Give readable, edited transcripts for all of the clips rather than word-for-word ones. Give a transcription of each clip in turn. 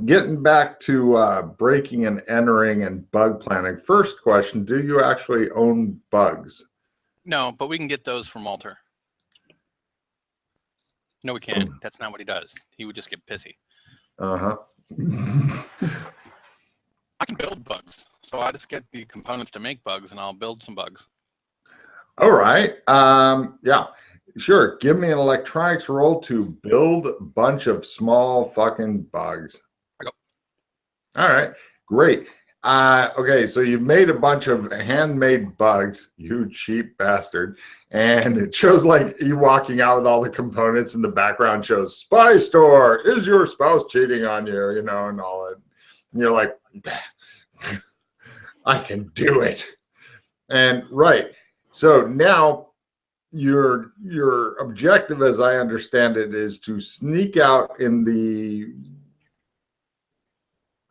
getting back to breaking and entering and bug planning. First question, do you actually own bugs? No, but we can get those from Walter. No, we can't. That's not what he does. He would just get pissy. Uh-huh. I can build bugs. So I just get the components to make bugs, and I'll build some bugs. All right. Yeah, sure. Give me an electronics roll to build a bunch of small fucking bugs. I go. All right, great. Okay, so you've made a bunch of handmade bugs, you cheap bastard. And it shows like you walking out with all the components, and the background shows spy store. Is your spouse cheating on you? You know, and all that. And you're like, I can do it. And right. So now your objective, as I understand it, is to sneak out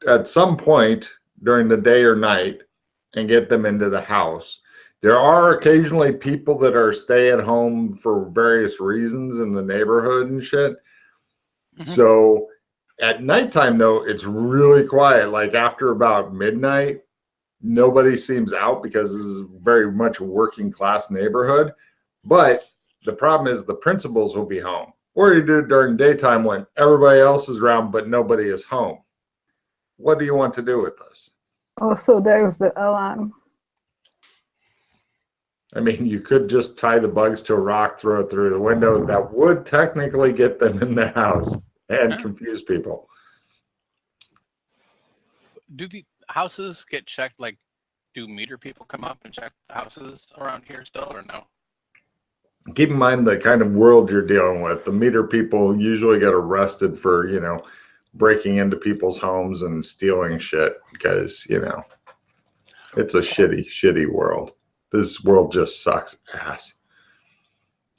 at some point during the day or night and get them into the house. There are occasionally people that are stay at home for various reasons in the neighborhood and shit. Mm-hmm. So at nighttime, though, it's really quiet. Like after about midnight, nobody seems out because this is very much a working class neighborhood. But the problem is the principals will be home. Or you do it during daytime when everybody else is around, but nobody is home. What do you want to do with this? Oh, so there's the alarm. I mean, you could just tie the bugs to a rock, throw it through the window. That would technically get them in the house and confuse people. Do the houses get checked? Like, do meter people come up and check the houses around here still, or no? Keep in mind the kind of world you're dealing with. The meter people usually get arrested for, you know, breaking into people's homes and stealing shit because, you know, it's a shitty world. This world just sucks ass.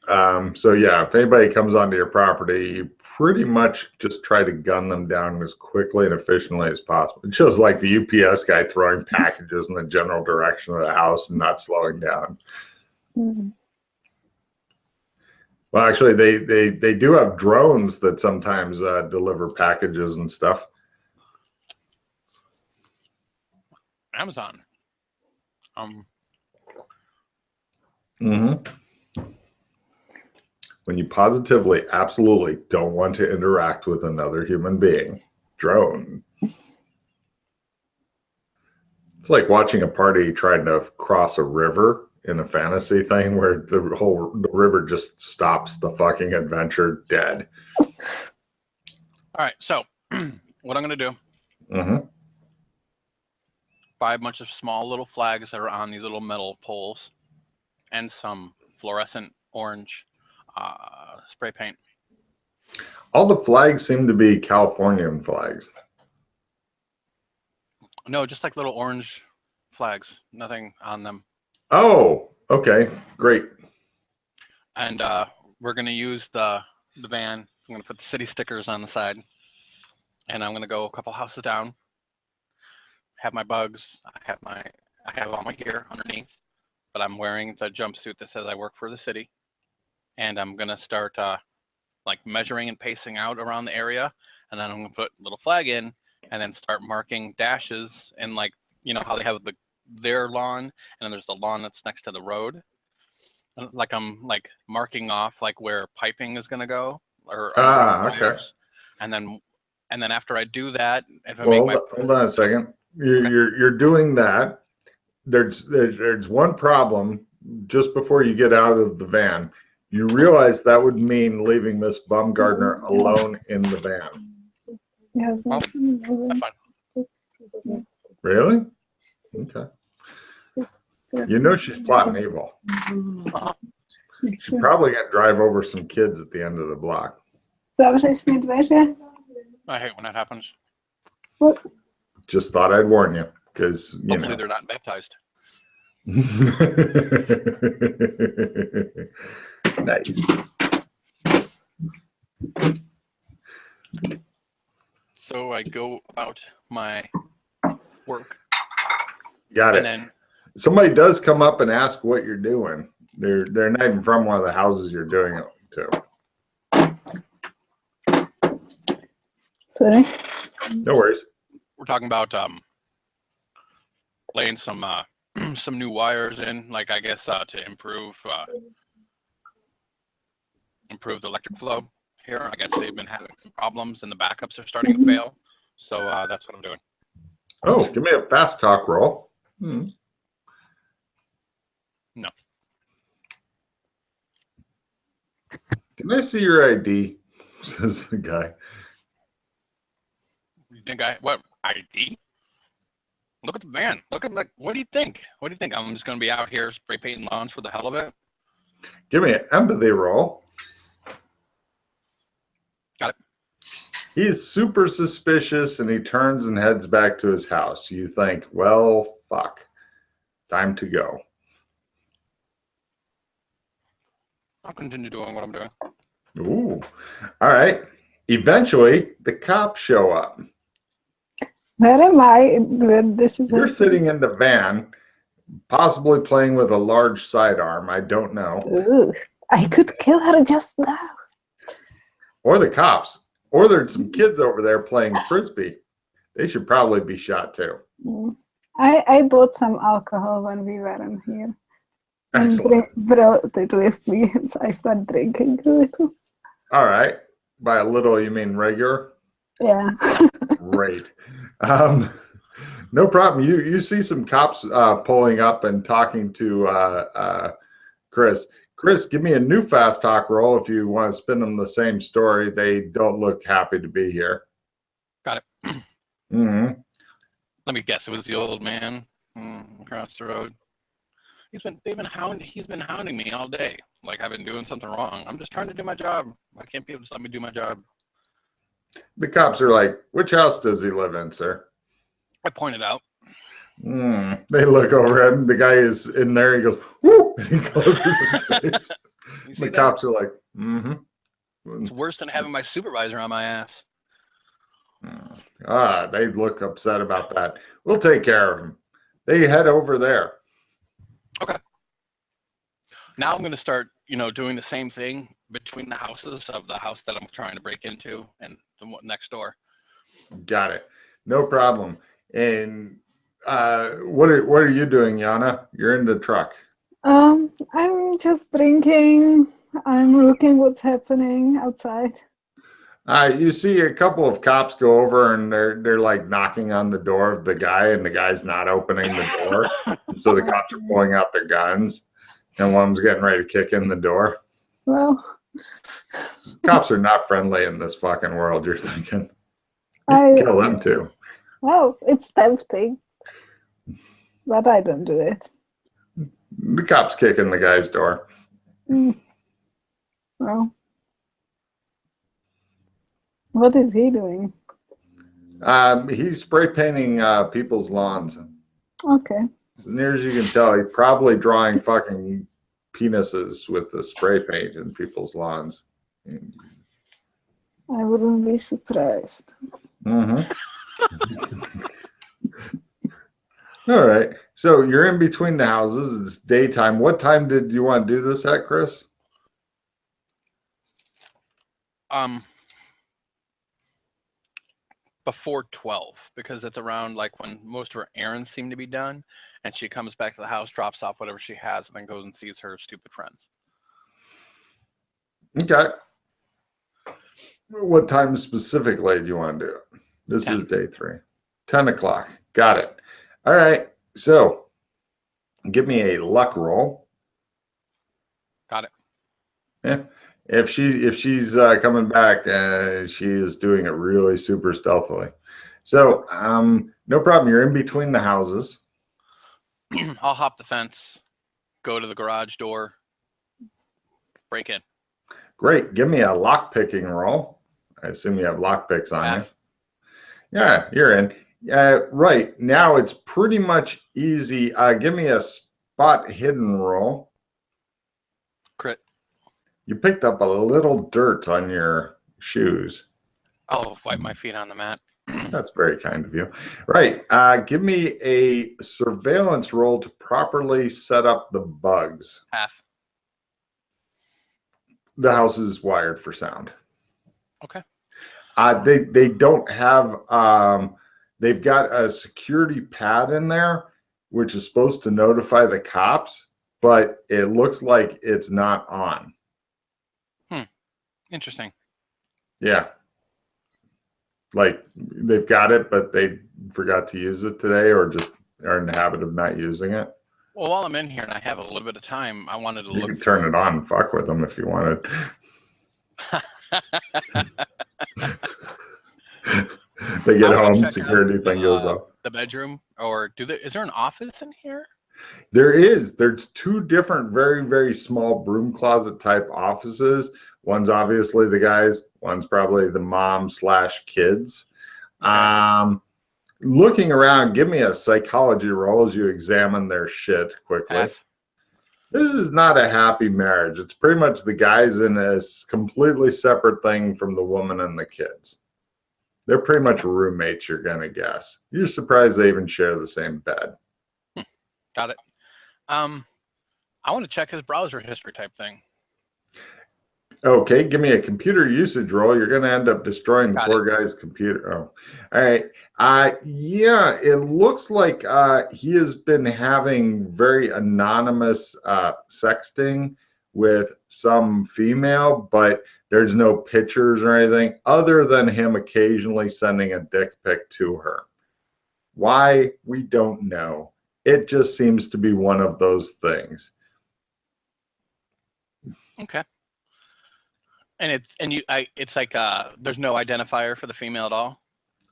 So yeah, if anybody comes onto your property, you pretty much just try to gun them down as quickly and efficiently as possible. It shows like the UPS guy throwing packages in the general direction of the house and not slowing down. Mm-hmm. Well, actually, they do have drones that sometimes deliver packages and stuff. Amazon. Mm-hmm. When you positively, absolutely don't want to interact with another human being, drone. It's like watching a party trying to cross a river in a fantasy thing where the river just stops the fucking adventure dead. All right, so what I'm going to do, buy a bunch of small little flags that are on these little metal poles and some fluorescent orange spray paint. All the flags seem to be Californian flags. No, just like little orange flags, nothing on them. Oh, okay, great. And we're going to use the van. I'm going to put the city stickers on the side. And I'm going to go a couple houses down. Have my bugs. I have all my gear underneath. But I'm wearing the jumpsuit that says I work for the city. And I'm going to start like measuring and pacing out around the area. And then I'm going to put a little flag in and then start marking dashes. And like, you know how they have their lawn, and then there's the lawn that's next to the road. Like I'm like marking off like where piping is going to go, or okay. And then after I do that, if I hold on a second. You're doing that. There's one problem just before you get out of the van. You realize that would mean leaving Miss Baumgartner alone in the van. Yes. Well, that's fine. Really? Okay. You know she's plotting evil. She's probably going to drive over some kids at the end of the block. Zawsze śmieć weźmie? I hate when that happens. What? Just thought I'd warn you, because you hopefully know. They're not baptized. Nice. So I go about my work. Got it. Then, somebody does come up and ask what you're doing. They're not even from one of the houses you're doing it to. Sorry. No worries. We're talking about laying some some new wires in, like I guess to improve the electric flow here. I guess they've been having some problems and the backups are starting to fail. So that's what I'm doing. Oh, give me a fast talk roll. No. Can I see your ID? Says the guy. You think what ID? Look at the van. Look at what do you think? What do you think? I'm just gonna be out here spray painting lawns for the hell of it? Give me an empathy roll. Got it. He's super suspicious and he turns and heads back to his house. You think, well, fuck. Time to go. I'll continue doing what I'm doing. Ooh. All right. Eventually, the cops show up. Where am I? Good. This is You're sitting in the van, possibly playing with a large sidearm. I don't know. Ooh, I could kill her just now. Or the cops. Or there's some kids over there playing frisbee. They should probably be shot too. I bought some alcohol when we weren't here. Excellent. And brought it with me, so I started drinking a little. All right. By a little, you mean regular? Yeah. Great. No problem. You see some cops pulling up and talking to Chris. Chris, give me a new fast talk roll if you want to spin them the same story. They don't look happy to be here. Got it. Mm-hmm. Let me guess. It was the old man across the road. He's been hounding me all day. Like I've been doing something wrong. I'm just trying to do my job. Why can't people just let me do my job? The cops are like, which house does he live in, sir? I pointed out. They look over at him. The guy is in there. He goes, whoo, and he closes his face. The cops are like, It's worse than having my supervisor on my ass. They look upset about that. We'll take care of him. They head over there. Okay. Now I'm going to start, doing the same thing between the houses of the house that I'm trying to break into and the one next door. Got it. No problem. And what are you doing, Yana? You're in the truck. I'm just drinking. I'm looking what's happening outside. You see a couple of cops go over and they're like knocking on the door of the guy, and the guy's not opening the door. And so the cops are pulling out their guns, and one of them's getting ready to kick in the door. Well, cops are not friendly in this fucking world. You're thinking, kill them too. Well, it's tempting, but I don't do it. The cops kicking the guy's door. Well, what is he doing? He's spray painting people's lawns. Okay. As near as you can tell, he's probably drawing fucking penises with the spray paint in people's lawns. I wouldn't be surprised. All right. So you're in between the houses. It's daytime. What time did you want to do this at, Chris? Before 12, because it's around like when most of her errands seem to be done, and she comes back to the house, drops off whatever she has, and then goes and sees her stupid friends. Okay. What time specifically do you want to do it? This 10. is day 3. 10 o'clock. Got it. All right. So give me a luck roll. Got it. Yeah. If she's coming back, she is doing it really super stealthily. So no problem. You're in between the houses. I'll hop the fence, go to the garage door, break in. Great. Give me a lock picking roll. I assume you have lock picks on you. Yeah, you're in. Right now it's pretty much easy. Give me a spot hidden roll. Crit. You picked up a little dirt on your shoes. I'll wipe my feet on the mat. That's very kind of you. Right. Give me a surveillance roll to properly set up the bugs. Half. The house is wired for sound. Okay. They don't have. They've got a security pad in there, which is supposed to notify the cops, but it looks like it's not on. Interesting. Yeah. Like they've got it, but they forgot to use it today, or just are in the habit of not using it. Well, while I'm in here and I have a little bit of time, I wanted to You look. could turn it on and fuck with them if you wanted. They get home, security thing goes up. The bedroom, or is there an office in here? There is. There's two different, very, very small broom closet type offices. One's obviously the guys. One's probably the mom/kids. Okay. Looking around, give me a psychology roll as you examine their shit quickly. F. This is not a happy marriage. It's pretty much the guys in a completely separate thing from the woman and the kids. They're pretty much roommates, you're going to guess. You're surprised they even share the same bed. Got it. I want to check his browser history type thing. Okay, give me a computer usage roll. You're going to end up destroying the poor guy's computer. Oh, all right. Yeah, it looks like he has been having very anonymous sexting with some female, but there's no pictures or anything other than him occasionally sending a dick pic to her. Why? We don't know. It just seems to be one of those things. Okay. And it's like there's no identifier for the female at all?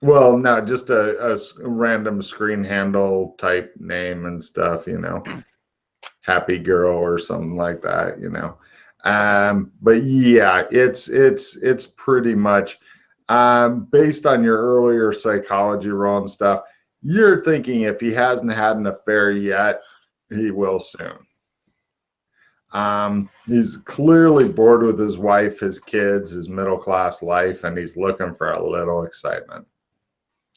Well, no, just a random screen handle type name and stuff, Happy Girl or something like that, But yeah, it's pretty much based on your earlier psychology roll and stuff. You're thinking if he hasn't had an affair yet, he will soon. He's clearly bored with his wife, his kids, his middle-class life, and he's looking for a little excitement.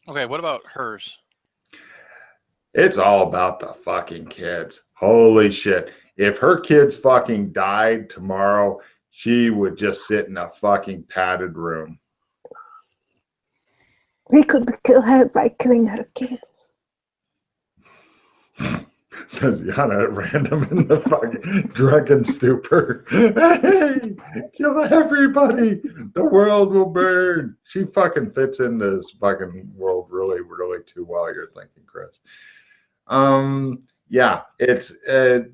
Okay, what about hers? It's all about the fucking kids. Holy shit. If her kids fucking died tomorrow, she would just sit in a fucking padded room. We could kill her by killing her kids. Says Yana at random in the fucking drunken stupor. Hey, kill everybody. The world will burn. She fucking fits into this fucking world really, really too well, you're thinking, Chris. Yeah, it's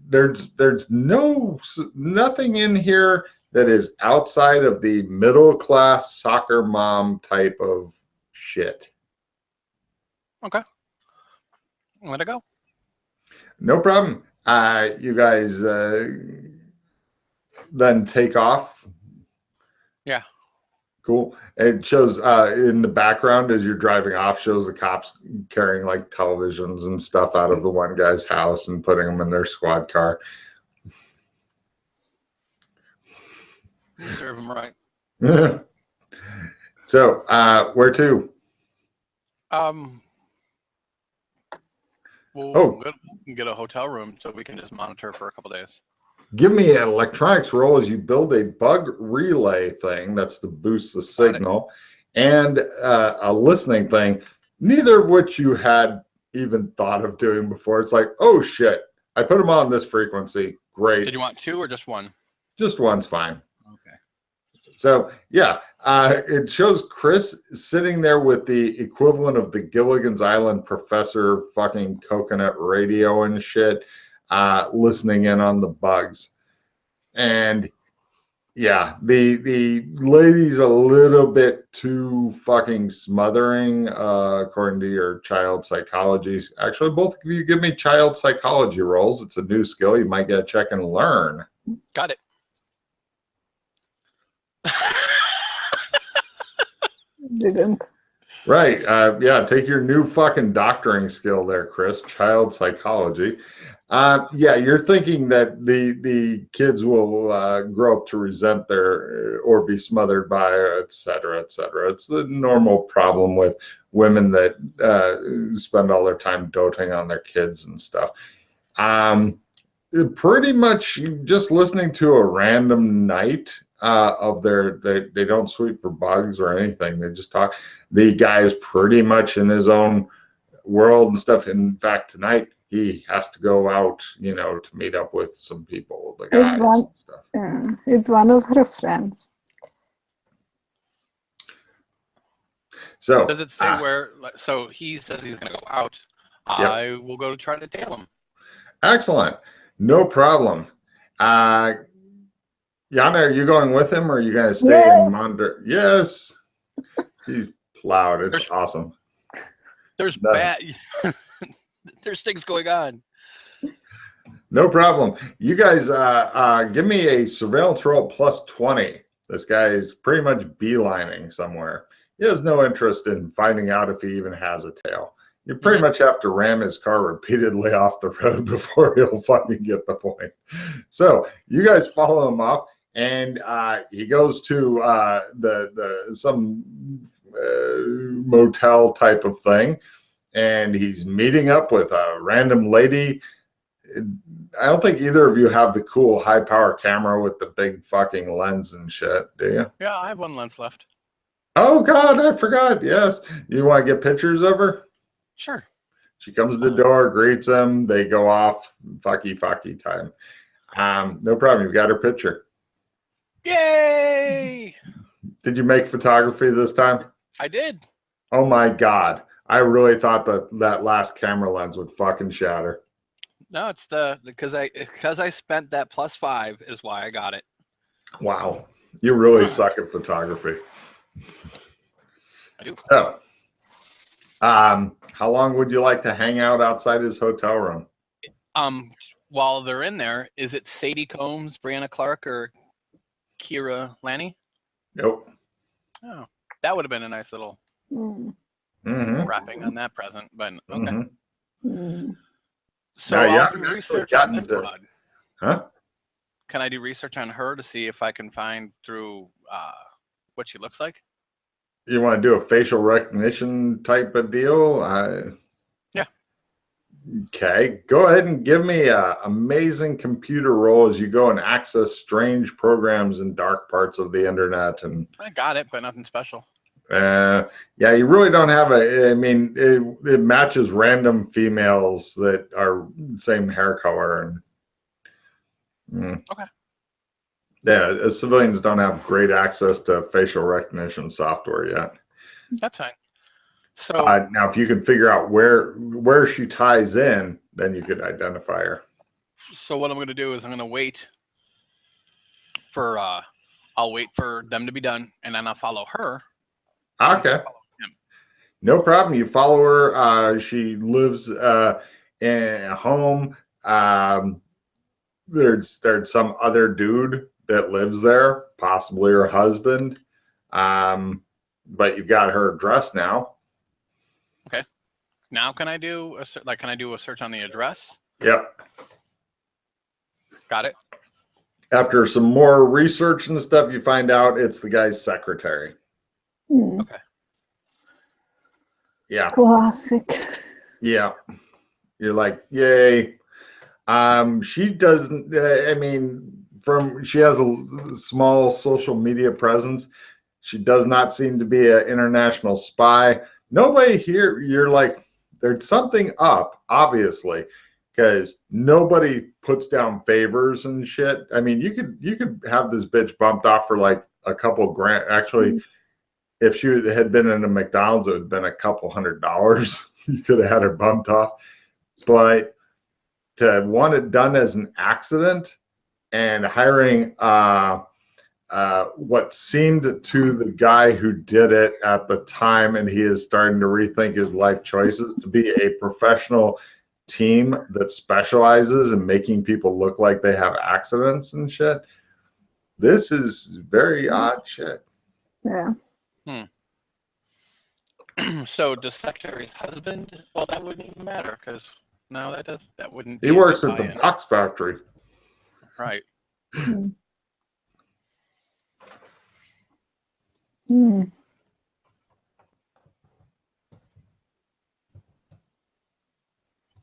there's nothing in here that is outside of the middle class soccer mom type of shit. Okay. I'm gonna go. No problem. You guys then take off. Yeah. Cool. It shows in the background as you're driving off, shows the cops carrying like televisions and stuff out of the one guy's house and putting them in their squad car. Serve them right. So, where to? We'll get a hotel room so we can just monitor for a couple days. Give me an electronics roll as you build a bug relay thing. That's to boost the signal, and a listening thing. Neither of which you had even thought of doing before. It's like, oh shit, I put them on this frequency. Great. Did you want two or just one? Just one's fine. Okay. So yeah, it shows Chris sitting there with the equivalent of the Gilligan's Island professor fucking coconut radio and shit, listening in on the bugs. And yeah, the lady's a little bit too fucking smothering, according to your child psychology. Actually, both of you give me child psychology rolls. It's a new skill. You might get a check and learn. Got it. Didn't. Right. Yeah, take your new fucking doctoring skill there, Chris. Child psychology. Yeah, you're thinking that the kids will grow up to resent their or be smothered by, et cetera, et cetera. It's the normal problem with women that spend all their time doting on their kids and stuff. Pretty much just listening to a random night of they don't sweep for bugs or anything. They just talk. The guy is pretty much in his own world and stuff. In fact, tonight he has to go out, to meet up with some people, the guys and stuff. It's one of her friends. So does it say where? So he says he's going to go out. Yep. I will go to try to tail him. Excellent. No problem. Yana, are you going with him, or are you going to stay and monitor? Yes. He's plowed. It's awesome. There's there's things going on. No problem. You guys, give me a surveillance roll plus 20. This guy is pretty much beelining somewhere. He has no interest in finding out if he even has a tail. You pretty much have to ram his car repeatedly off the road before he'll fucking get the point. So you guys follow him off, and he goes to some motel type of thing, and he's meeting up with a random lady. I don't think either of you have the cool high power camera with the big fucking lens and shit, do you? Yeah, I have one lens left. Oh God, I forgot. Yes. You want to get pictures of her? Sure. She comes to the door, greets him. They go off. Fucky time. No problem. You've got her picture. Yay! Did you make photography this time? I did. Oh my God. I really thought that last camera lens would fucking shatter. No, it's because I spent that +5 is why I got it. Wow. You really suck at photography. I do. So, how long would you like to hang out outside his hotel room? While they're in there, is it Sadie Combs, Brianna Clark, or Kira Lanny? Nope. Oh, that would have been a nice little wrapping on that present, but okay. So I'll do research on this broad. Huh? Can I do research on her to see if I can find through what she looks like? You want to do a facial recognition type of deal? Yeah. Okay. Go ahead and give me an amazing computer roll as you go and access strange programs in dark parts of the internet. And I got it, but nothing special. Yeah, you really don't have I mean, it matches random females that are same hair color. And okay. Yeah, civilians don't have great access to facial recognition software yet. That's fine. So now, if you can figure out where she ties in, then you could identify her. So what I'm going to do is I'm going to wait for I'll wait for them to be done, and then I'll follow her. Okay. No problem. You follow her. She lives in a home. There's some other dude that lives there, possibly her husband. But you've got her address now. Okay. Now can I do a search on the address? Yep. Got it. After some more research and stuff, you find out it's the guy's secretary. Okay. Yeah. Classic. Yeah. You're like, yay. She doesn't, she has a small social media presence. She does not seem to be an international spy. Nobody here, you're like, there's something up, obviously, because nobody puts down favors and shit. I mean, you could have this bitch bumped off for like a couple grand. Actually, if she had been in a McDonald's, it would have been a couple $100. You could have had her bumped off. But to want it done as an accident and hiring what seemed to the guy who did it at the time, and he is starting to rethink his life choices, to be a professional team that specializes in making people look like they have accidents and shit. This is very odd shit. Yeah. So does Secretary's husband? Well, that wouldn't even matter because no, that wouldn't. He works at the box factory. Right.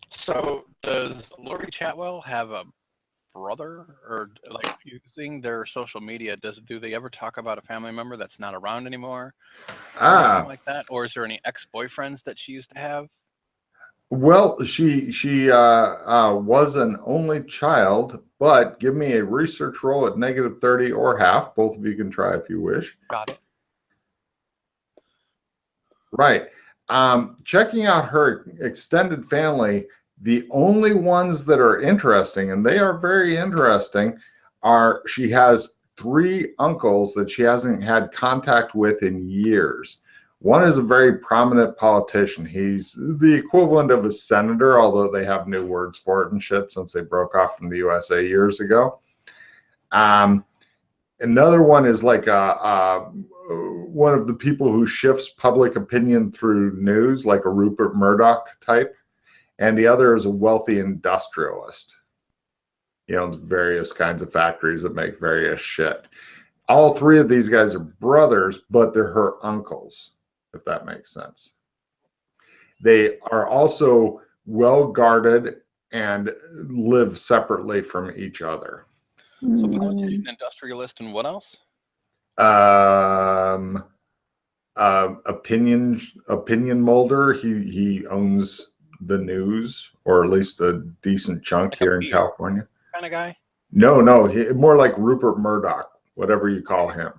So does Lori Chatwell have a brother, or like using their social media? Do they ever talk about a family member that's not around anymore, or anything Ah, like that? Or is there any ex-boyfriends that she used to have? well, she was an only child, but give me a research roll at -30 or half. Both of you can try if you wish. Got it. Right. Checking out her extended family, the only ones that are interesting, and they are very interesting, are she has 3 uncles that she hasn't had contact with in years. One is a very prominent politician. He's the equivalent of a senator, although they have new words for it and shit since they broke off from the USA years ago. Um, Another one is like one of the people who shifts public opinion through news, like a Rupert Murdoch type, and the other is a wealthy industrialist. He owns various kinds of factories that make various shit. All 3 of these guys are brothers, but they're her uncles, if that makes sense. They are also well guarded and live separately from each other. So politician, industrialist, and what else? Um, opinion molder. He owns the news, or at least a decent chunk Like here a in PR California. kind of guy? No, more like Rupert Murdoch, whatever you call him.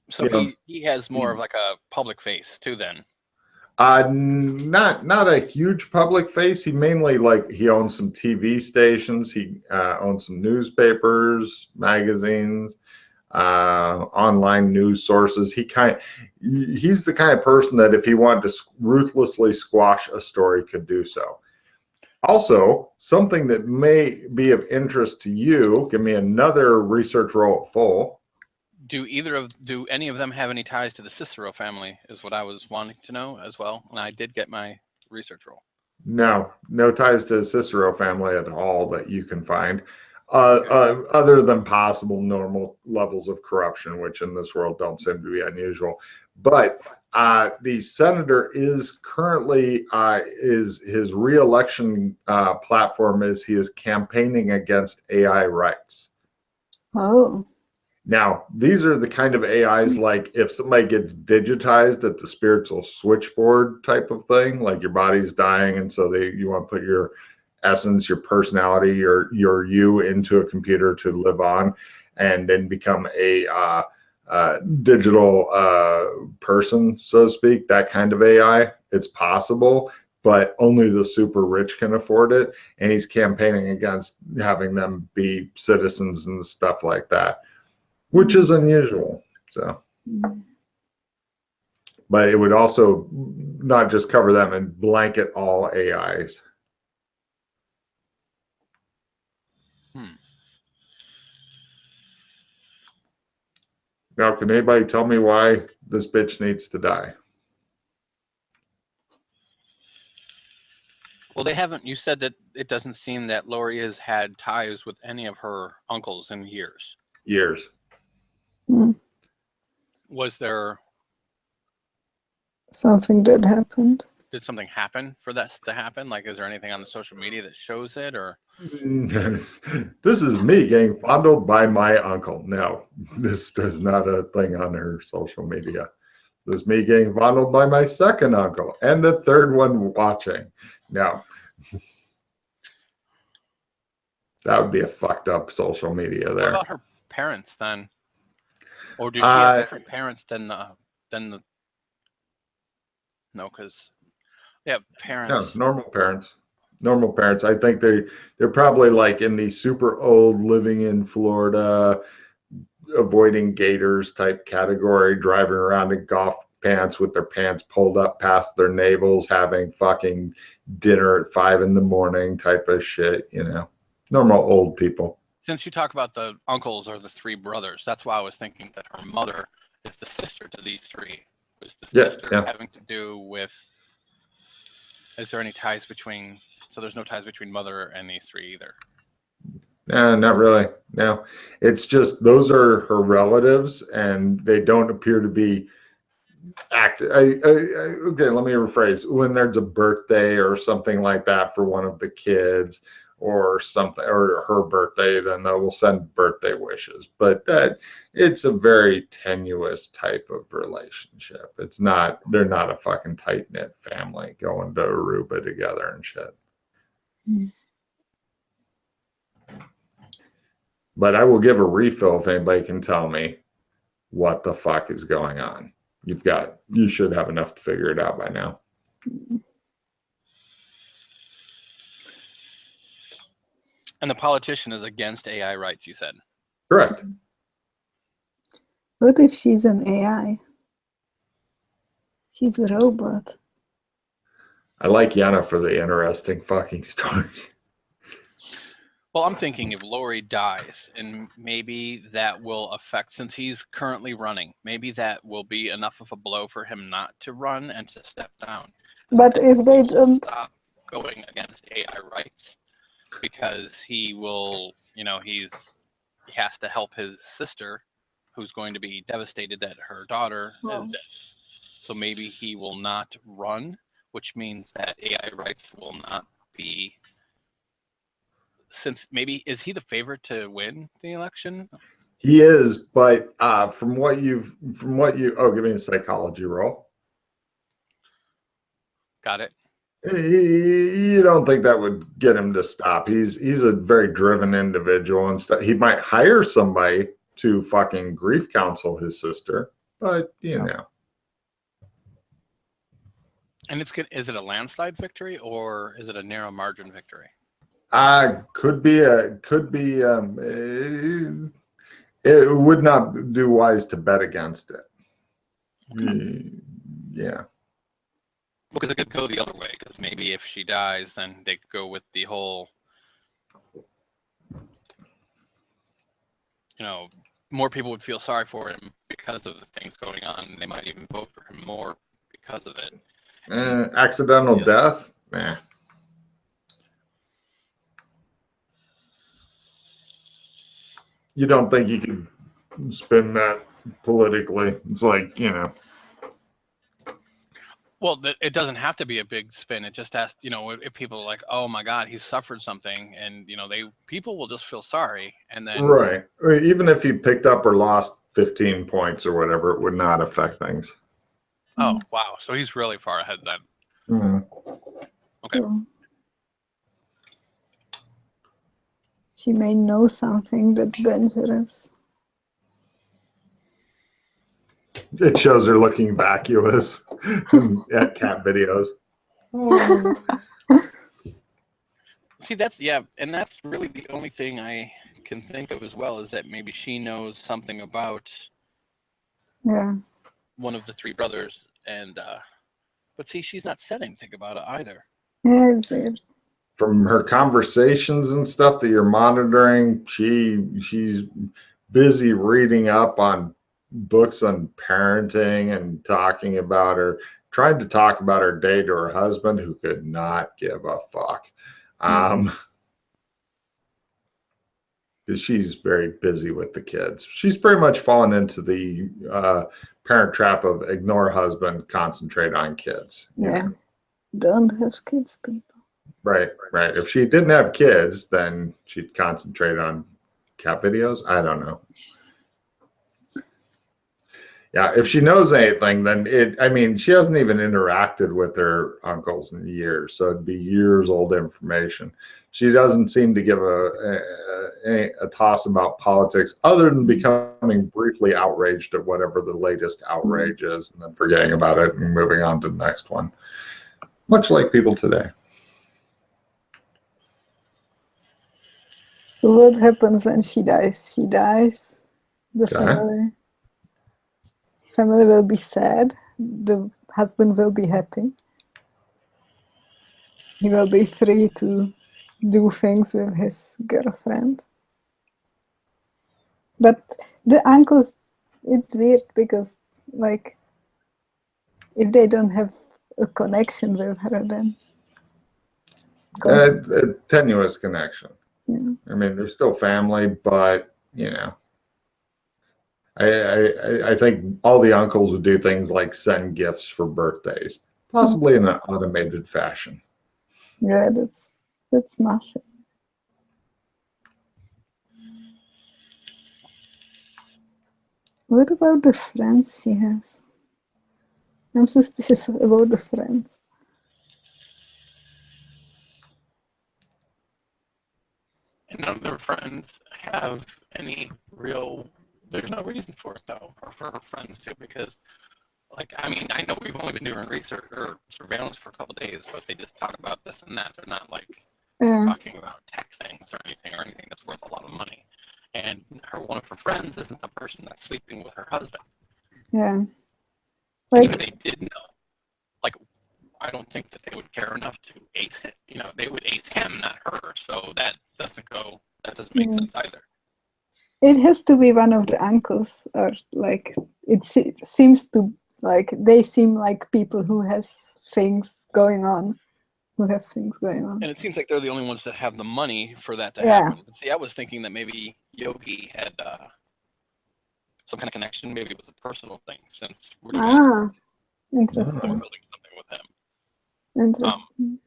So You know, he has more of like a public face too then. not a huge public face. He mainly he owns some TV stations. He owns some newspapers, magazines, online news sources. He's the kind of person that if he wanted to ruthlessly squash a story, could do so. Also, something that may be of interest to you. Give me another research roll at full. Do any of them have any ties to the Cicero family? Is what I was wanting to know as well, and I did get my research roll. No ties to the Cicero family at all that you can find, other than possible normal levels of corruption, which in this world don't seem to be unusual. But the senator is currently his re-election platform is he is campaigning against AI rights. Oh. Now, these are the kind of AIs like if somebody gets digitized at the spiritual switchboard type of thing, like your body's dying, and so you want to put your essence, your personality, your you into a computer to live on, and then become a digital person, so to speak. That kind of AI, it's possible, but only the super rich can afford it. And he's campaigning against having them be citizens and stuff like that, which is unusual. So, but it would also not just cover them and blanket all AIs. Now, can anybody tell me why this bitch needs to die? Well, they haven't. You said that it doesn't seem that Lori has had ties with any of her uncles in years. Years. Was there Something did happen. Did something happen for that to happen? Like, is there anything on the social media that shows it, or? This is me getting fondled by my uncle. No, this is not a thing on her social media. This is me getting fondled by my second uncle and the third one watching. No. That would be a fucked up social media there. What about her parents then? Or do she have different parents than the? No, because yeah, parents. No, normal parents. Normal parents. I think they're probably like in the super old, living in Florida, avoiding gators type category, driving around in golf pants with their pants pulled up past their navels, having fucking dinner at 5 a.m. type of shit, you know. Normal old people. Since you talk about the uncles or the 3 brothers, that's why I was thinking that her mother is the sister to these 3. Was the sister having to do with? Is there any ties between? So there's no ties between mother and these 3 either. No, not really. No, it's just those are her relatives, and they don't appear to be Okay, let me rephrase. When there's a birthday or something like that for one of the kids or something, or her birthday, then they will send birthday wishes. But it's a very tenuous type of relationship. It's not, they're not a fucking tight knit family going to Aruba together and shit. Mm. But I will give a refill if anybody can tell me what the fuck is going on. You should have enough to figure it out by now. And the politician is against AI rights, you said. Correct. What if she's an AI? She's a robot. I like Yana for the interesting fucking story. Well, I'm thinking if Lori dies, and maybe that will affect, since he's currently running, maybe that will be enough of a blow for him not to run and to step down. But And if they he will don't, stop going against AI rights, because he will, he has to help his sister, who's going to be devastated that her daughter is dead. So maybe he will not run, which means that AI rights will not be. Since maybe, is he the favorite to win the election? He is, but from what you, give me a psychology roll. Got it. You don't think that would get him to stop? He's a very driven individual and stuff. He might hire somebody to fucking grief counsel his sister, but you know. And it's good. Is it a landslide victory or is it a narrow margin victory? Could be. It would not do wise to bet against it. Okay. Yeah. Because it could go the other way. Because maybe if she dies, then they could go with the whole, more people would feel sorry for him because of the things going on. And they might even vote for him more because of it. Accidental death? Nah. You don't think you could spin that politically? It's like, Well, it doesn't have to be a big spin. It just has, if people are like, oh my God, he's suffered something, and people will just feel sorry, and then right. Even if he picked up or lost 15 points or whatever, it would not affect things. Oh wow! So he's really far ahead then. Okay. So she may know something that's dangerous. It shows her looking vacuous at cat videos. See, and that's really the only thing I can think of as well, is that maybe she knows something about one of the three brothers, and but see, she's not said anything about it either. Yeah, it's weird. From her conversations and stuff that you're monitoring, she's busy reading up on books on parenting and trying to talk about her day to her husband, who could not give a fuck. Because she's very busy with the kids. She's pretty much fallen into the parent trap of ignore husband, concentrate on kids. Yeah. Don't have kids, people. Right. If she didn't have kids, then she'd concentrate on cat videos. I don't know. Yeah, if she knows anything, then she hasn't even interacted with her uncles in years, so it'd be years old information. She doesn't seem to give a toss about politics, other than becoming briefly outraged at whatever the latest outrage is, and then forgetting about it and moving on to the next one. Much like people today. So what happens when she dies? She dies. The family will be sad. The husband will be happy. He will be free to do things with his girlfriend. But the uncles, it's weird because, like, if they don't have a connection with her, then a tenuous connection. Yeah. They're still family, but I think all the uncles would do things like send gifts for birthdays, possibly in an automated fashion. Yeah, that's nothing. What about the friends she has? I'm suspicious about the friends. And none of their friends have any real. There's no reason for it though, or for her friends to, because, like, I mean, I know we've only been doing research or surveillance for a couple of days, but they just talk about this and that. They're not like talking about tech things or anything that's worth a lot of money. And one of her friends isn't the person that's sleeping with her husband. Yeah. Like, even if they did know, like, I don't think that they would care enough to ace him. You know, they would ace him, not her. So that doesn't make sense either. It has to be one of the uncles, or like it seems to, like they seem like people who have things going on. And it seems like they're the only ones that have the money for that to happen. But see, I was thinking that maybe Yogi had some kind of connection. Maybe it was a personal thing, since we're doing interesting. we're building something with him. Interesting.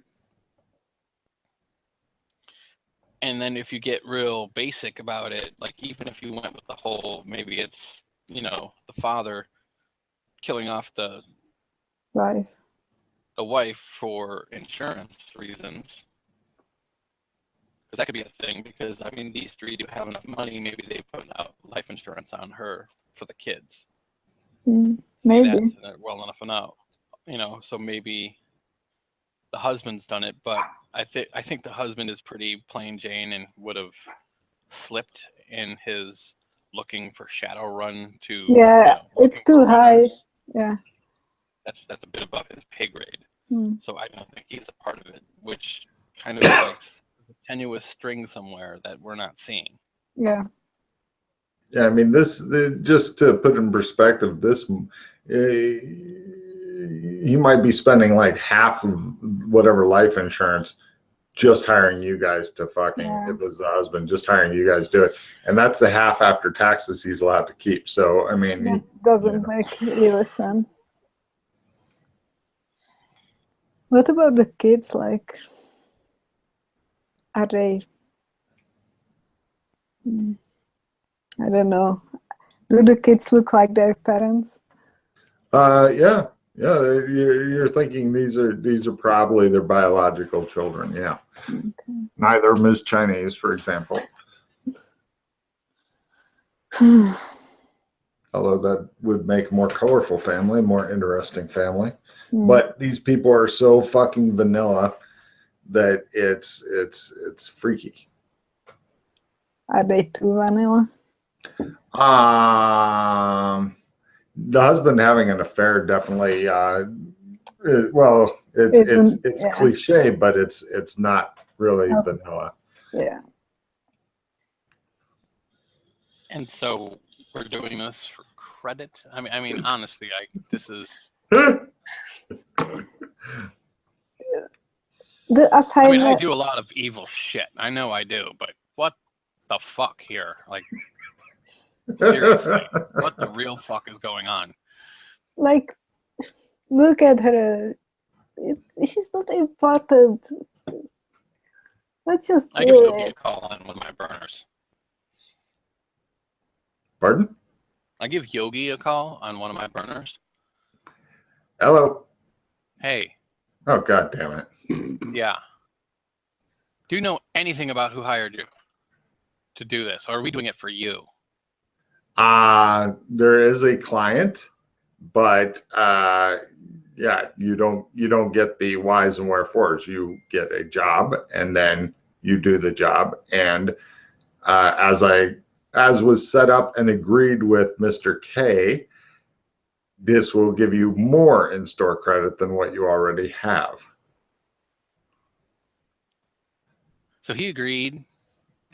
And then if you get real basic about it, like even if you went with the whole, maybe it's, you know, the father killing off the wife for insurance reasons, because that could be a thing. Because I mean, these three do have enough money. Maybe they put out life insurance on her for the kids. Maybe. That's well enough, you know. So maybe the husband's done it, but I think the husband is pretty plain Jane and would have slipped in his looking for Shadowrun to. Yeah, you know, it's too high. Yeah. That's a bit above his pay grade. So I don't think he's a part of it, which kind of is like a tenuous string somewhere that we're not seeing. Yeah. Yeah, I mean, just to put in perspective, this he might be spending like half of whatever life insurance just hiring you guys to fucking, if it was the husband, just hiring you guys to do it. And that's the half after taxes he's allowed to keep. So, I mean, that doesn't make real sense. What about the kids? Like, are they, I don't know, do the kids look like their parents? Yeah. You're thinking these are probably their biological children. Yeah. Okay. Neither of them is Chinese, for example. Although that would make a more colorful family, more interesting family. But these people are so fucking vanilla that it's freaky. Are they too vanilla? The husband having an affair definitely. Well, it's cliche, but it's not really vanilla. Yeah. And so we're doing this for credit. I mean, honestly, this is. The assignment. I mean, I do a lot of evil shit. I know I do, but what the fuck here? Like, seriously, what the real fuck is going on? Like, look at her. She's not important. Let's just I give Yogi a call on one of my burners. Pardon? I give Yogi a call on one of my burners. Hello. Hey. Oh, God damn it. Yeah. Do you know anything about who hired you to do this? Or are we doing it for you? There is a client, but yeah, you don't get the whys and wherefores. You get a job and then you do the job. And as was set up and agreed with Mr. K, this will give you more in-store credit than what you already have. So he agreed.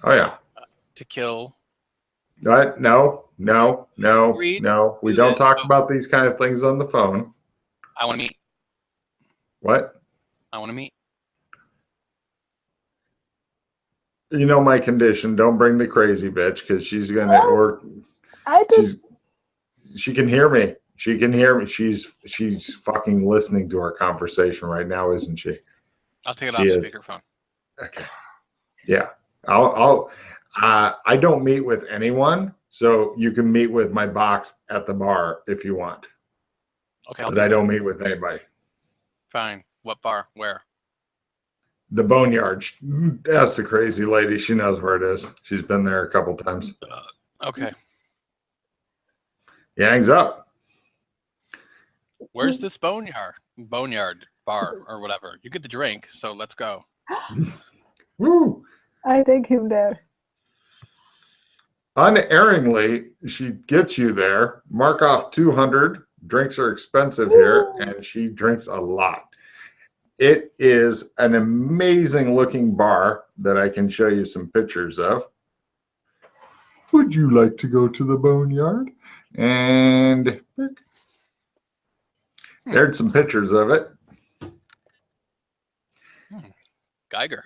Oh yeah. To kill. What? No. We don't talk about these kind of things on the phone. I want to meet. What? I want to meet. You know my condition. Don't bring the crazy bitch because she's gonna. Or I don't. She can hear me. She can hear me. She's fucking listening to our conversation right now, isn't she? I'll take it She off is. speakerphone. Okay. Yeah. I don't meet with anyone, so you can meet with my box at the bar if you want. Okay, I'll But be I there. don't meet with anybody. Fine. What bar? Where? The Boneyard. That's the crazy lady. She knows where it is. She's been there a couple times. Okay. He hangs up. Where's this boneyard bar or whatever? You get the drink, so let's go. Woo! I take him there. Unerringly, she gets you there. Mark off 200. Drinks are expensive here, and she drinks a lot. It is an amazing looking bar that I can show you some pictures of. Would you like to go to the Boneyard? And there's some pictures of it. Geiger.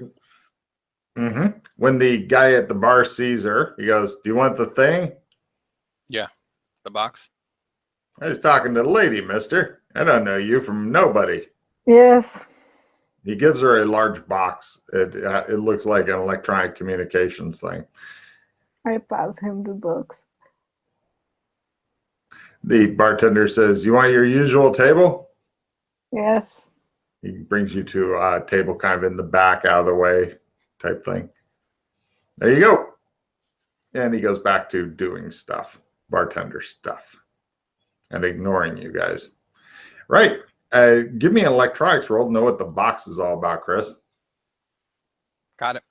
Mm-hmm. When the guy at the bar sees her, he goes, "Do you want the thing?" Yeah. The box. I was talking to the lady, mister. I don't know you from nobody. Yes. He gives her a large box. It looks like an electronic communications thing. I pass him the box. The bartender says, "You want your usual table?" Yes. He brings you to a table kind of in the back, out of the way type thing. There you go. And he goes back to doing stuff, bartender stuff, and ignoring you guys. Right. Give me an electronics roll to know what the box is all about, Chris. Got it.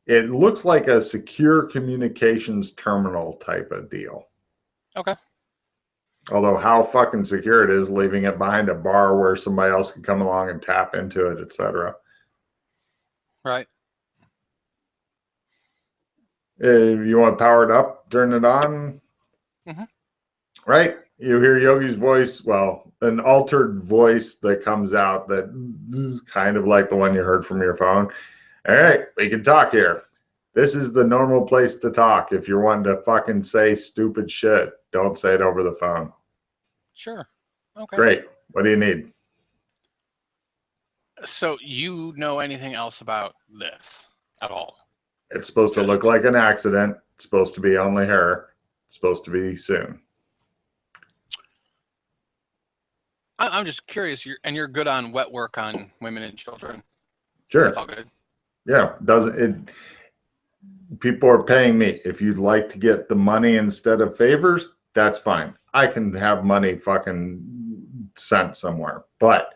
It looks like a secure communications terminal type of deal. Okay. Although how fucking secure it is, leaving it behind a bar where somebody else can come along and tap into it, etc. Right. You want to power it up, turn it on, Mhm. right? You hear Yogi's voice, well, an altered voice that comes out that is kind of like the one you heard from your phone. All right, we can talk here. This is the normal place to talk. If you're wanting to fucking say stupid shit, don't say it over the phone. Sure. Okay. Great. What do you need? So you know anything else about this at all? It's supposed to look like an accident. It's supposed to be only her. It's supposed to be soon. I'm just curious. You're good on wet work on women and children. Sure. That's all good. Yeah. Doesn't it? People are paying me. If you'd like to get the money instead of favors, that's fine. I can have money fucking sent somewhere. But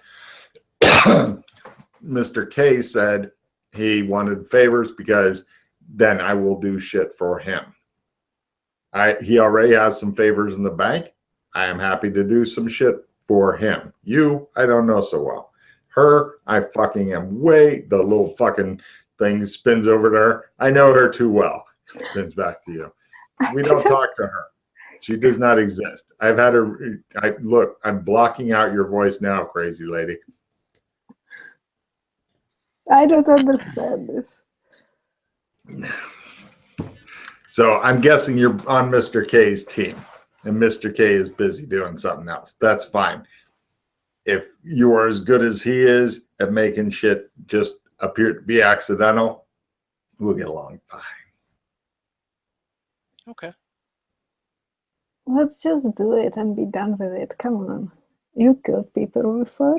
Mr. K said he wanted favors because then I will do shit for him. He already has some favors in the bank. I am happy to do some shit for him. You, I don't know so well. Her, I fucking am way. The little fucking thing spins over to her. I know her too well. It spins back to you. We don't talk to her. She does not exist. I've had her. Look, I'm blocking out your voice now, crazy lady. I don't understand this. So I'm guessing you're on Mr. K's team, and Mr. K is busy doing something else. That's fine. If you are as good as he is at making shit just appear to be accidental, we'll get along fine. Okay. Let's just do it and be done with it. Come on. You killed people before.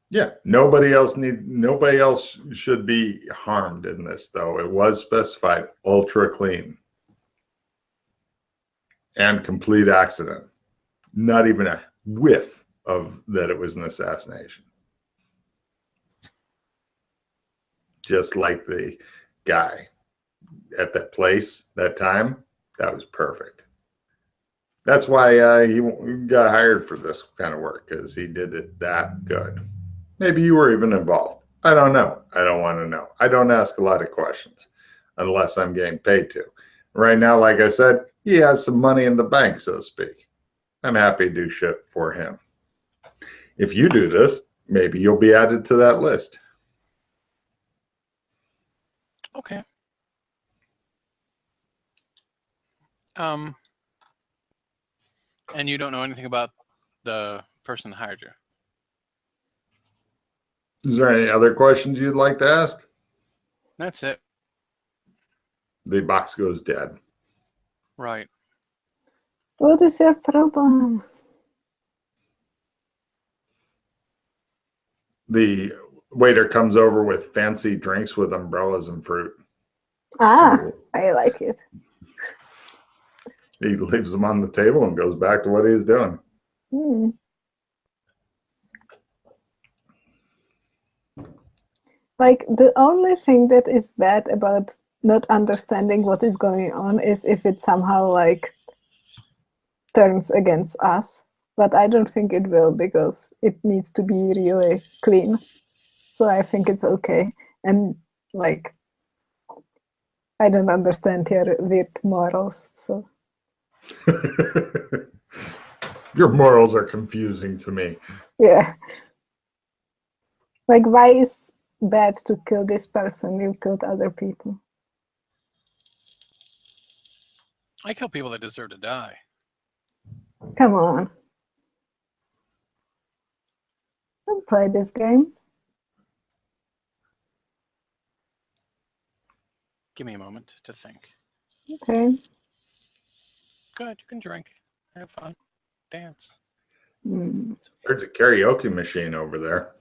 Yeah, nobody else should be harmed in this, though. It was specified ultra clean and complete accident. Not even a whiff of that it was an assassination. Just like the guy at that place, that time, that was perfect. That's why he got hired for this kind of work, because he did it that good. Maybe you were even involved. I don't know. I don't want to know. I don't ask a lot of questions unless I'm getting paid to. Right now, like I said, he has some money in the bank, so to speak. I'm happy to do shit for him. If you do this, maybe you'll be added to that list. Okay. And you don't know anything about the person that hired you. Is there any other questions you'd like to ask? That's it. The box goes dead. Right. What is your problem? The waiter comes over with fancy drinks with umbrellas and fruit. Ah, I like it. He leaves them on the table and goes back to what he's doing. Hmm. Like, the only thing that is bad about not understanding what is going on is if it somehow like turns against us. But I don't think it will, because it needs to be really clean. So I think it's okay. And like, I don't understand your weird morals, so Your morals are confusing to me. yeah. Like, why is bad to kill this person? You killed other people. I kill people that deserve to die. Come on. Don't play this game. Give me a moment to think. Okay. Good, you can drink. Have fun. Dance. Mm. There's a karaoke machine over there.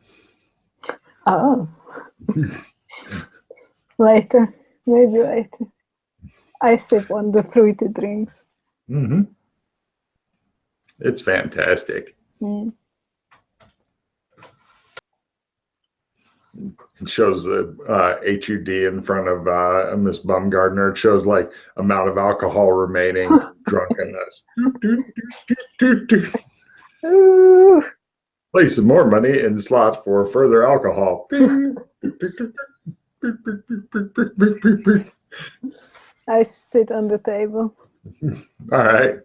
Oh. Later. Maybe later. I sip on the fruity drinks. Mm-hmm. It's fantastic. Mm. It shows the HUD in front of Miss Bumgardner. It shows like amount of alcohol remaining, drunkenness. Ooh. Place some more money in slot for further alcohol. I sit on the table. All right.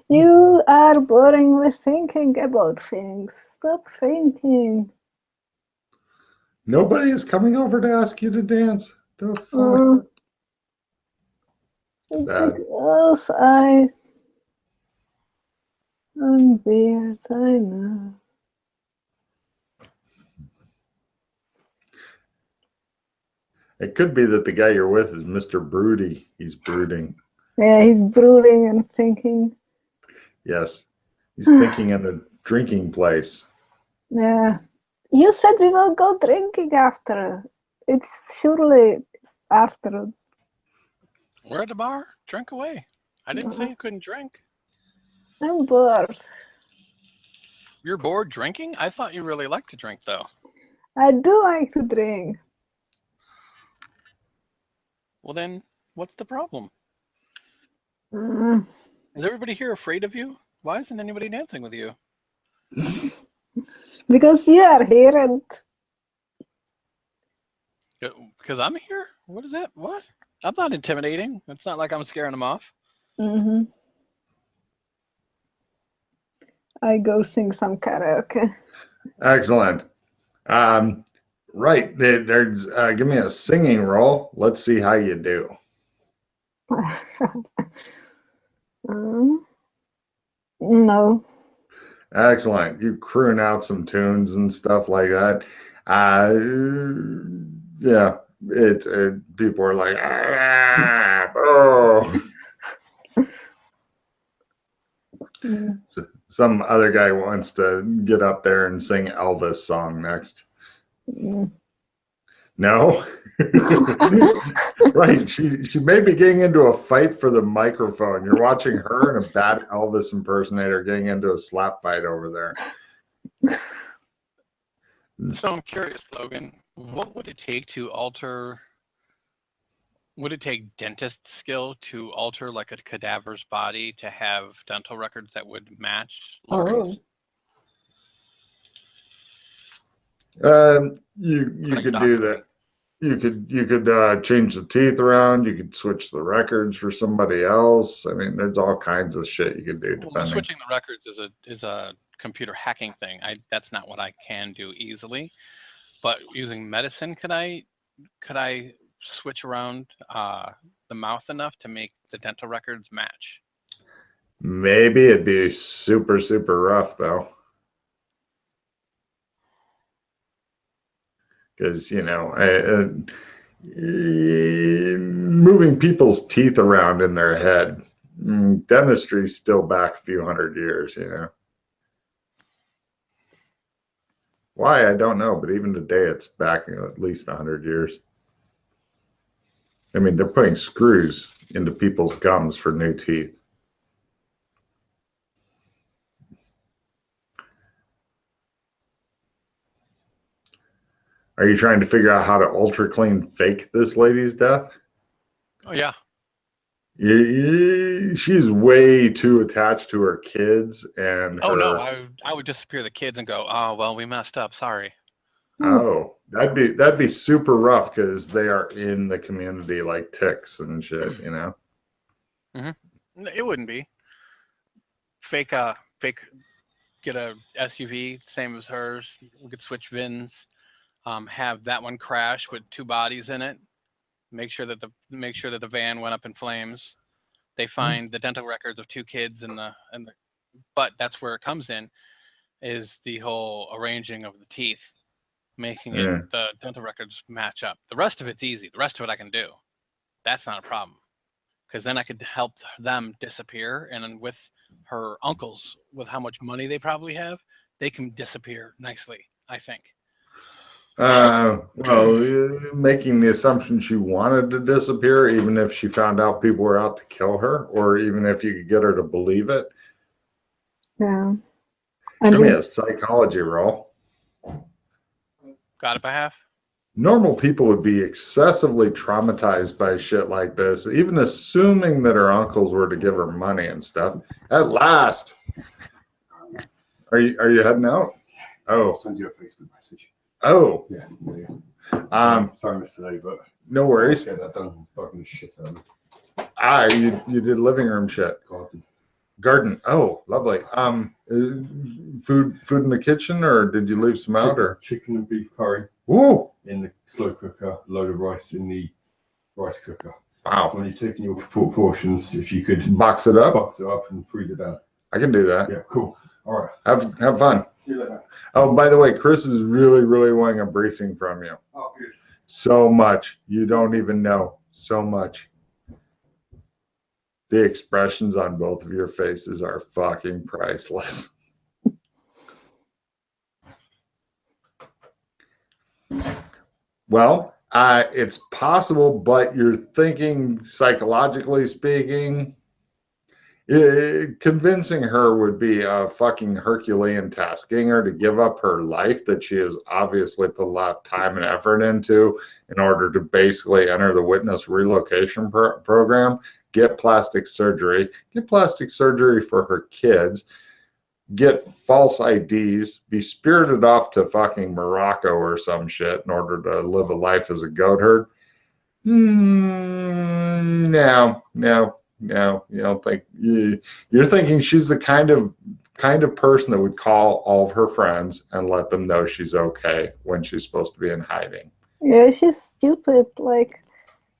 You are boringly thinking about things. Stop thinking. Nobody is coming over to ask you to dance. The fuck? It's Sad. because I'm weird, I know. It could be that the guy you're with is Mr. Broody. He's brooding. Yeah, he's brooding and thinking. Yes. He's thinking in a drinking place. Yeah. You said we will go drinking after. It's surely after. We're at the bar. Drink away. I didn't say you couldn't drink. I'm bored. You're bored drinking? I thought you really liked to drink, though. I do like to drink. Well, then, what's the problem? Mm. Is everybody here afraid of you? Why isn't anybody dancing with you? Because you are here and Because I'm here? What is that? What? I'm not intimidating. It's not like I'm scaring them off. mm-hmm. I go sing some karaoke. Excellent. Right. There's give me a singing roll. Let's see how you do. No. Excellent. You croon out some tunes and stuff like that. Yeah. People are like, oh. So, some other guy wants to get up there and sing Elvis song next. No. Right. She may be getting into a fight for the microphone. You're watching her and a bad Elvis impersonator getting into a slap fight over there. So I'm curious, Logan, what would it take to alter? Would it take dentist skill to alter like a cadaver's body to have dental records that would match Logan's? You could do that. You could change the teeth around. You could switch the records for somebody else. I mean, there's all kinds of shit you could do. Well, switching the records is a computer hacking thing. That's not what I can do easily. But using medicine, could I switch around the mouth enough to make the dental records match? Maybe it'd be super, super rough though. Because, moving people's teeth around in their head, dentistry's still back a few hundred years, Why, I don't know, but even today it's back at least 100 years. I mean, they're putting screws into people's gums for new teeth. Are you trying to figure out how to ultra clean fake this lady's death? Oh, yeah. She's way too attached to her kids and Oh, no, I would disappear the kids and go, oh, well, we messed up. Sorry. Oh, that'd be super rough because they are in the community like ticks and shit, Mm-hmm. It wouldn't be. Fake, get a SUV, same as hers. We could switch VINs. Have that one crash with 2 bodies in it. Make sure that the van went up in flames. They find the dental records of 2 kids but that's where it comes in, is the whole arranging of the teeth, making it the dental records match up. The rest of it's easy. The rest of it I can do. That's not a problem, because then I could help them disappear, and then with her uncles, with how much money they probably have, they can disappear nicely, I think. Well, making the assumption she wanted to disappear, even if she found out people were out to kill her, or even if you could get her to believe it. Yeah. Give me a psychology roll. Got it by half? Normal people would be excessively traumatized by shit like this, even assuming that her uncles were to give her money and stuff. At last. Are you heading out? Oh. I'll send you a Facebook message. Oh. Yeah. Sorry I missed today, but no worries. I'll get that done. Fucking the shit out of me. You did living room shit. Garden. Oh, lovely. Food in the kitchen, or did you leave some out? Or chicken and beef curry. Ooh. In the slow cooker, load of rice in the rice cooker. Wow. So when you're taking your portions, if you could box it up and freeze it down. I can do that. Yeah, cool. All right. Have fun. See you later. Oh, by the way, Chris is really, really wanting a briefing from you. Oh, good. So much. You don't even know. So much. The expressions on both of your faces are fucking priceless. Well, it's possible, but you're thinking, psychologically speaking, convincing her would be a fucking Herculean task. Getting her to give up her life that she has obviously put a lot of time and effort into in order to basically enter the witness relocation program, get plastic surgery for her kids, get false IDs, be spirited off to fucking Morocco or some shit in order to live a life as a goat herd. No, you don't think you're thinking she's the kind of person that would call all of her friends and let them know she's okay when she's supposed to be in hiding. Yeah, she's stupid.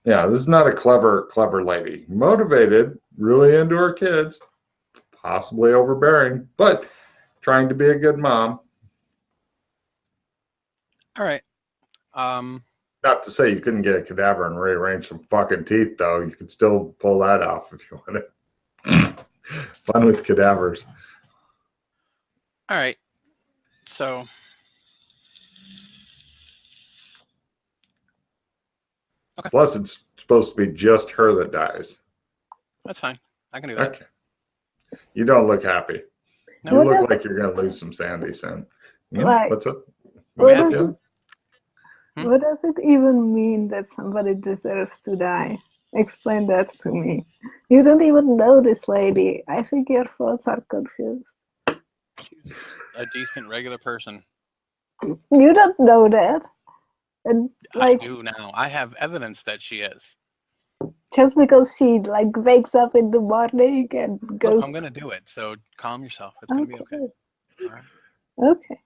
Yeah, this is not a clever lady. Motivated, really into her kids, possibly overbearing, but trying to be a good mom. All right. Not to say you couldn't get a cadaver and rearrange some fucking teeth, though. You could still pull that off if you wanted. Fun with cadavers. All right. So. Okay. Plus, it's supposed to be just her that dies. That's fine. I can do that. Okay. You don't look happy. No. You look like you're going to lose some sandy soon. What's up? What does it even mean that somebody deserves to die? Explain that to me. You don't even know this lady. I think your thoughts are confused. She's a decent, regular person. You don't know that. And I do now. I have evidence that she is. Just because she wakes up in the morning and goes. Look, I'm gonna do it. So calm yourself. It's gonna be okay. All right. Okay.